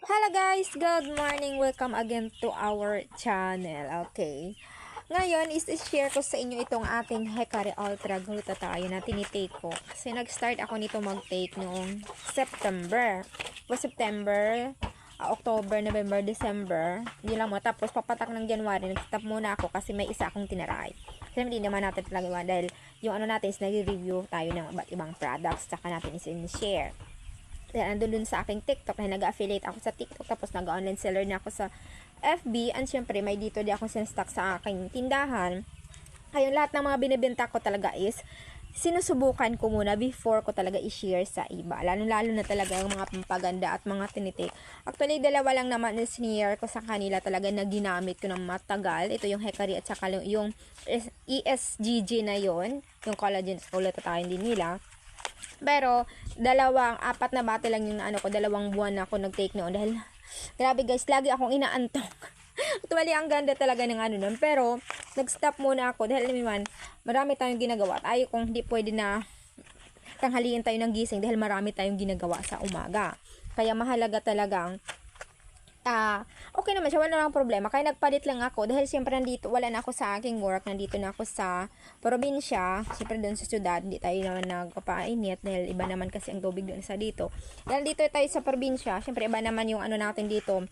Hello guys, good morning. Welcome again to our channel. Okay. Ngayon is share ko sa inyo itong ating Hikari Ultra Glutathione na tinitake ko. Kasi nag-start ako nito mag-take noong September. September, October, November, December. Yun lang mo. Tapos papatak ng January, nag-stop muna ako kasi may isa akong tinaray. Kasi hindi naman natin talaga dahil yung ano natin is nag-review tayo ng iba't ibang products. Saka natin is in-share. Andun dun sa aking TikTok na nag-affiliate ako sa TikTok, tapos nag-online seller na ako sa FB, and syempre may dito di ako sinstock sa aking tindahan. Ayun, lahat ng mga binibenta ko talaga is sinusubukan ko muna before ko talaga i-share sa iba, lalo na talaga yung mga pampaganda at mga tinitik. Actually, dalawa lang naman is share ko sa kanila talaga na ginamit ko ng matagal. Ito yung Hikari at saka yung ESGG na yon, yung collagen glutathione din nila. Pero, apat na bate lang yung ano ko, 2 buwan na ako nag-take noon. Dahil, grabe guys, lagi akong inaantok. Actually, ang ganda talaga ng ano nun. Pero, nag-stop muna ako. Dahil naman, marami tayong ginagawa. At ayaw kong hindi pwede na tanghaliin tayo ng gising dahil marami tayong ginagawa sa umaga. Kaya mahalaga talagang okay naman siya, wala nang problema. Kaya nagpalit lang ako dahil siyempre nandito, wala na ako sa aking work, nandito na ako sa probinsya, siyempre doon sa syudad, hindi tayo naman nagpapainit dahil iba naman kasi ang tubig doon sa dito. Dahil dito tayo sa probinsya, siyempre iba naman yung ano natin dito.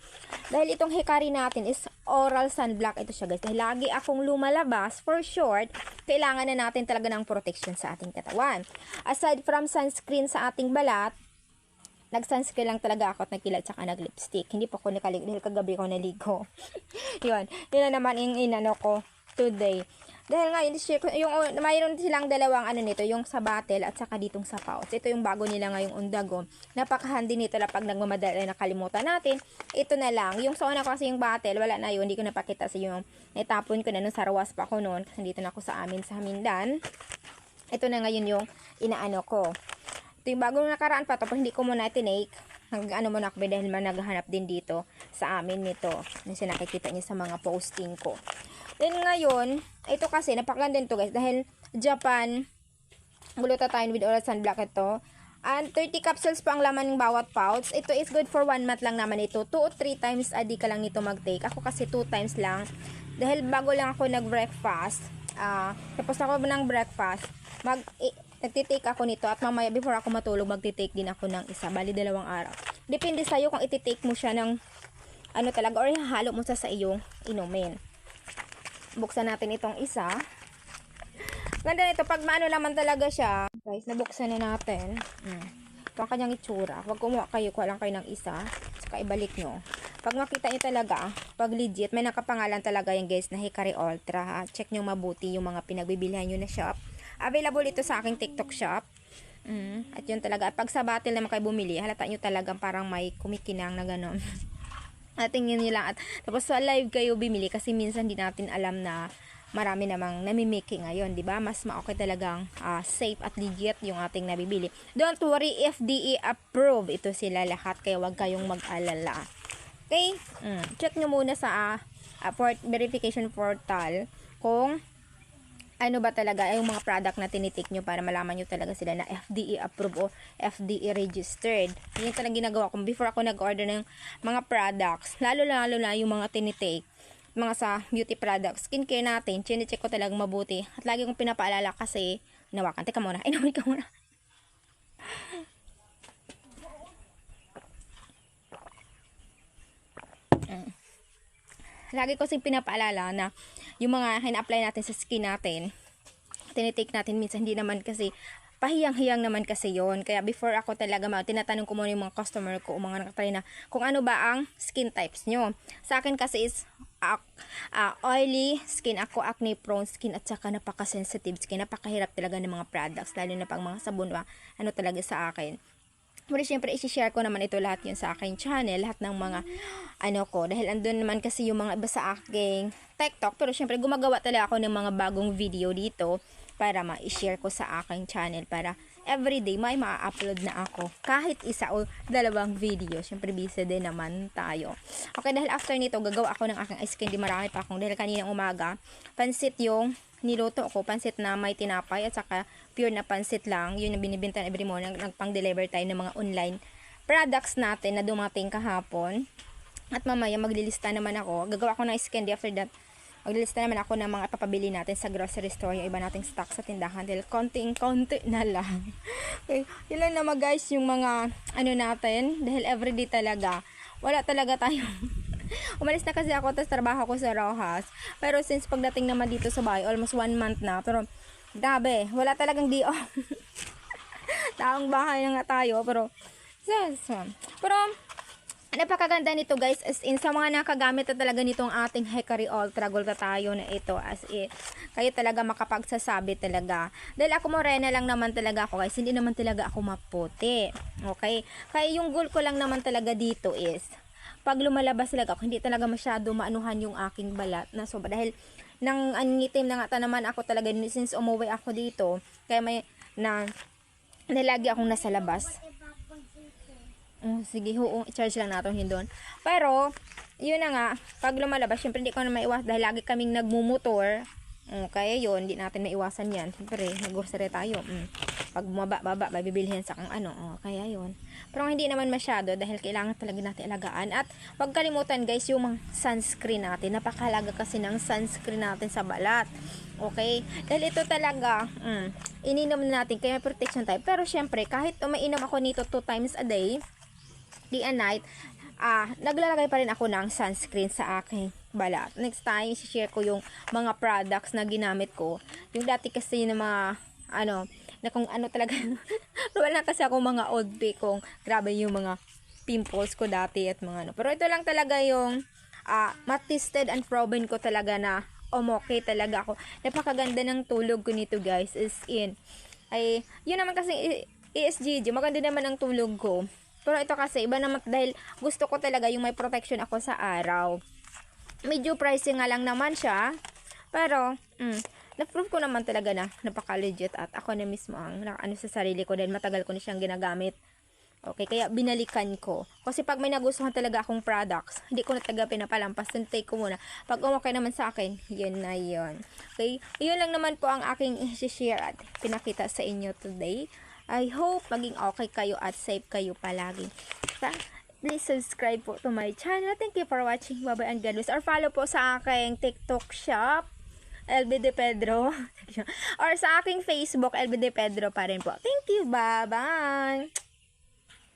Dahil itong Hikari natin is oral sunblock ito siya guys. Dahil lagi akong lumalabas, for short, kailangan na natin talaga ng protection sa ating katawan. Aside from sunscreen sa ating balat, nag-sunscreen lang talaga ako at nagkilat saka nag-lipstick. Hindi pa ako nakaligo dahil kagabi ko naligo. Yun na naman yung inano ko today. Dahil nga, yung mayroon silang dalawang ano nito, yung sa bottle at saka ditong sa pouch. Ito yung bago nila ngayong Ondago. Napaka-handy nito na pag nagmamadali nakalimutan natin. Ito na lang. Yung sa una ko kasi yung bottle, wala na yun. Hindi ko napakita sa yung natapon ko na nung sarawas pa ako noon. Kasi dito na ako sa amin sa Hamindan. Ito na ngayon yung inaano ko. Ito yung bagong nakaraan pa, tapos hindi ko muna tinake. Ano muna ako dahil naghahanap din dito sa amin nito. Kasi nakikita niyo sa mga posting ko. Then ngayon, ito kasi napakaganda nito guys dahil Japan glutathione with oral sunblock ito. And 30 capsules pa ang laman ng bawat pouch. Ito is good for 1 month lang naman ito. 2 o 3 times a day ka lang nito mag-take. Ako kasi 2 times lang. Dahil bago lang ako nag-breakfast. Tapos ako ng breakfast, nagtitake ako nito at mamaya before ako matulog magtitake din ako ng isa, bali 2 araw. Depende sa'yo kung ititake mo siya ng ano talaga or hahalo mo sa iyong inumin. Buksan natin itong isa. Ganda nito pag maano naman talaga siya. Guys, nabuksan na natin. Ito ang kanyang itsura. Huwag kumuha kayo, kuha lang kayo ng isa. Saka ibalik nyo. Pag makita nyo talaga, pag legit, may nakapangalan talaga yung guys na Hikari Ultra. Ha? Check nyo mabuti yung mga pinagbibilihan nyo na shop. Available ito sa aking TikTok shop. At yun talaga. Pag sa bottle naman kayo bumili, halata nyo talagang parang may kumikinang na gano'n. At tingin nyo lang. At tapos sa live kayo bimili kasi minsan di natin alam na marami namang namimiki ngayon, di ba? Mas ma-okay talagang safe at legit yung ating nabibili. Don't worry, FDA approved ito sila lahat, kaya wag kayong mag-alala. Okay? Check nyo muna sa verification portal kung ano ba talaga yung mga product na tinitik nyo para malaman nyo talaga sila na FDA approved o FDA registered. Yun talagang ginagawa ko before ako nag-order ng mga products, lalo na yung mga tinitik, mga sa beauty products, skincare natin, chine-check ko talagang mabuti. At lagi kong pinapaalala kasi, nawakan, teka muna, inumin ka muna. Lagi ko kasing pinapaalala na yung mga hina-apply natin sa skin natin, tinitake natin minsan hindi naman kasi pahiyang-hiyang naman kasi yon. Kaya before ako talaga tinatanong ko muna yung mga customer ko o mga nakatry na kung ano ba ang skin types nyo. Sa akin kasi is oily skin ako, acne prone skin at saka napaka-sensitive skin. Napakahirap talaga ng mga products, lalo na pang mga sabon ano talaga sa akin. Pero syempre, isi-share ko naman ito lahat yun sa aking channel, lahat ng mga ano ko. Dahil andun naman kasi yung mga iba sa aking TikTok. Pero syempre, gumagawa talaga ako ng mga bagong video dito para ma-share ko sa aking channel. Para everyday may ma-upload na ako. Kahit 1 o 2 video. Syempre, busy din naman tayo. Okay, dahil after nito, gagawa ako ng aking ice candy. Marami pa akong. Dahil kaninang umaga, pansit yung niluto ko, pansit na may tinapay at saka pure na pansit lang. Yun yung binibenta every morning. Nagpang-deliver tayo ng mga online products natin na dumating kahapon. At mamaya maglilista naman ako. Gagawa ko ng candy after that. Maglilista naman ako ng mga papabili natin sa grocery store, yung iba nating stock sa tindahan dahil konting-konti na lang. Okay, yun lang naman guys yung mga ano natin dahil everyday talaga. Wala talaga tayong umalis na kasi ako tapos trabaho ko sa Rojas. Pero since pagdating naman dito sa bahay, almost 1 month na. Pero grabe, wala talagang di off. Taong bahay na nga tayo pero pero napakaganda nito guys, as in sa mga nakagamit na talaga nitong ating Hikari Ultra Glutathione na ito, as in kayo talaga makapagsasabi talaga dahil ako morena lang naman talaga ako guys, hindi naman talaga ako maputi, okay? Kaya yung goal ko lang naman talaga dito is pag lumalabas talaga ako, hindi talaga masyado maanuhan yung aking balat na sobra dahil nang angitim na nga naman ako talaga since umuwi ako dito, kaya may nalagi akong nasa labas. Sige, charge lang natin yun doon. Pero, yun na nga, pag lumalabas, syempre hindi ko na maiwas dahil lagi kaming nagmumotor. Kaya yun, hindi natin maiwasan yan. Syempre, nag-grocery tayo. Pag bumaba, bibilhin sa kang ano. Kaya yun. Pero hindi naman masyado dahil kailangan talaga natin alagaan. At huwag kalimutan guys, yung mga sunscreen natin. Napakalaga kasi ng sunscreen natin sa balat. Okay? Dahil ito talaga, ininom na natin, kaya protection tayo. Pero syempre, kahit umainom ako nito 2 times a day, day and night, naglalagay pa rin ako ng sunscreen sa aking balat. Next time, share ko yung mga products na ginamit ko. Yung dati kasi ng mga, na kung ano talaga, wala kasi ako mga old pick kung grabe yung mga pimples ko dati at mga ano. Pero ito lang talaga yung matested and proven ko talaga na okay talaga ako. Napakaganda ng tulog ko nito guys, is in. Ay, yun naman kasi ESGG, maganda naman ang tulog ko. Pero ito kasi, iba naman dahil gusto ko talaga yung may protection ako sa araw. Medyo pricey nga lang naman siya. Pero, na-prove ko naman talaga na napaka-legit at ako na mismo ang ano sa sarili ko dahil matagal ko na siyang ginagamit. Okay, kaya binalikan ko. Kasi pag may nagustuhan talaga akong products, hindi ko na talaga pinapalampas. Take ko muna. Pag okay naman sa akin, yun na yun. Okay, yun lang naman po ang aking i-share at pinakita sa inyo today. I hope maging okay kayo at safe kayo palagi. Please subscribe po to my channel. Thank you for watching. Bye-bye and God bless. Or follow po sa aking TikTok shop, LB De Pedro. Or sa aking Facebook, LB De Pedro pa rin po. Thank you. Bye-bye.